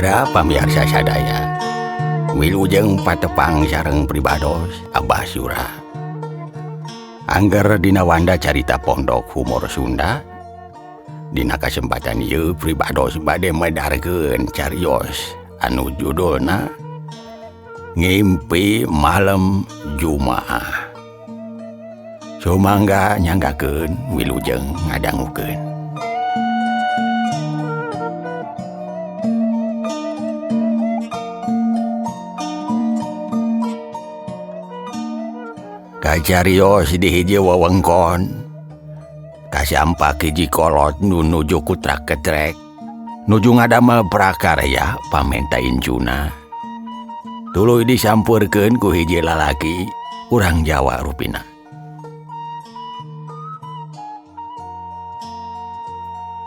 Para pamirsa sadaya, wilujeng patepang sareng pribados Abah Surah. Angger dina wanda carita pondok humor Sunda. Dina kasempatan ieu pribados bade medarkeun carios anu judulna Ngimpi Malam Jumaah. Sumangga nyanggakeun wilujeng ngadangukeun. Kacarios di hiji wewengkon kasampak hiji kolot nu nuju ku trak-ketrek nuju ngadamel prakarya pamenta incuna. Tuluy disampurkeun ku hiji lalaki urang Jawa rupina.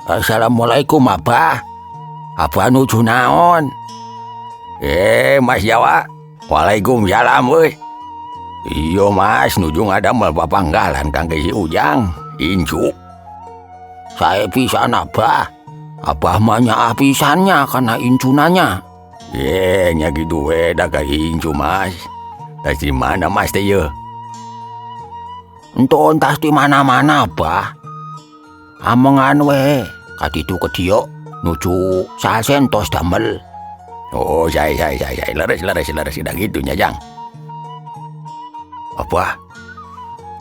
Assalamualaikum Abah. Apa nuju naon? Mas Jawa. Waalaikumsalam weh. Iyo mas, nuju ngadamel papanggalan kangge si Ujang, incu. Saya pisan Abah. Abah mah nyaah pisannya karena incunanya. Nya gitu we da ka incu mas. Tas di mana mas teh ye? Enton tas di mana-mana Abah. Amongan we, kaditu ke dieu nuju sasentos damel. Oh, saya leres da gitu nya Jang. Apa?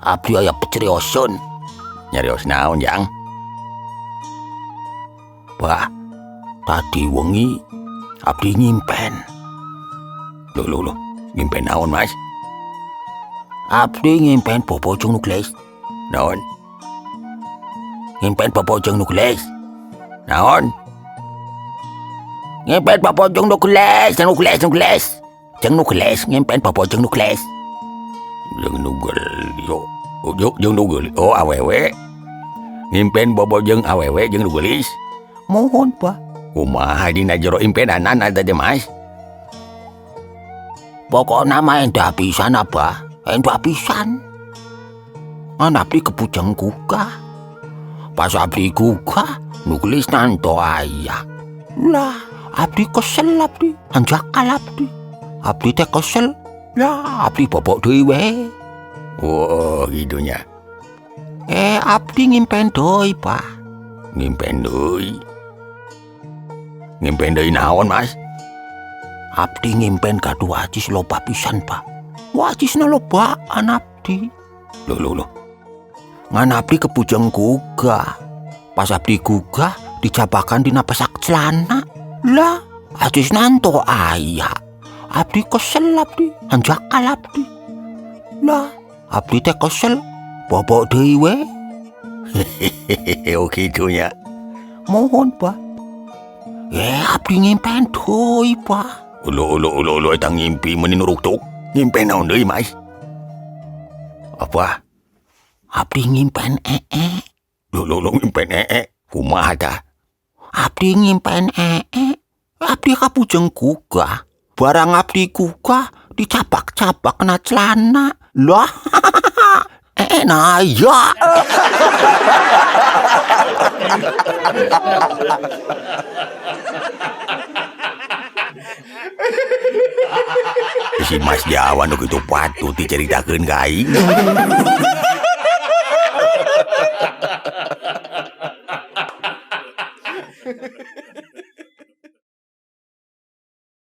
Abdi aya peceriosun. Nyarios naon, Jang? Bah, tadi wengi abdi nyimpen. Loh, nyimpen naon, Mas? Abdi nyimpen popojong nukleis. Naon? Nyimpen popojong nukleis. Naon? Nyimpen popojong nukleis, nyimpen popojong nukleis. Jeung nugel oh awewe ngimpen bobojeng awewe jeung nugelis mohon Pak kumaha dina jero impenanan ada teh Mas. Pokona mah endah pisan Abah, endah pisan an abdi kepujeng gugah pas abdi gugah nugelis nanto aya lah abdi kesel abdi hanjakal abdi teh kesel. Ya, abdi bobok deui we. Oh, gitunya. Abdi ngimpen deui, Pak. Ngimpen deui. Ngimpen deui naon, Mas? Abdi ngimpen kadu wacis loba pisan, Pak. Wacisna lobaan abdi. Loh. Ngan abdi kepujeng gugah. Pas abdi gugah dicapakan dina pesak celana. Lah, wacisna ento aya. Abdi kesel abdi, hanjakal abdi. Lah, abdi teh kesel, bobok deui we. Oh gitunya. Mohon Pak. Abdi ngimpen deui Pak. Ulo eta ngimpi meuni nuruktuk. Ngimpen naon deui Mas? Apa? Abdi ngimpen Loh ngimpen kumaha tah? Abdi ngimpen abdi kapujeng gugah. Barang abdi gugah dicapak-capak kena celana. Lah, nah ya. Si Mas Jawa nu kitu patut diceritakeun ka aing.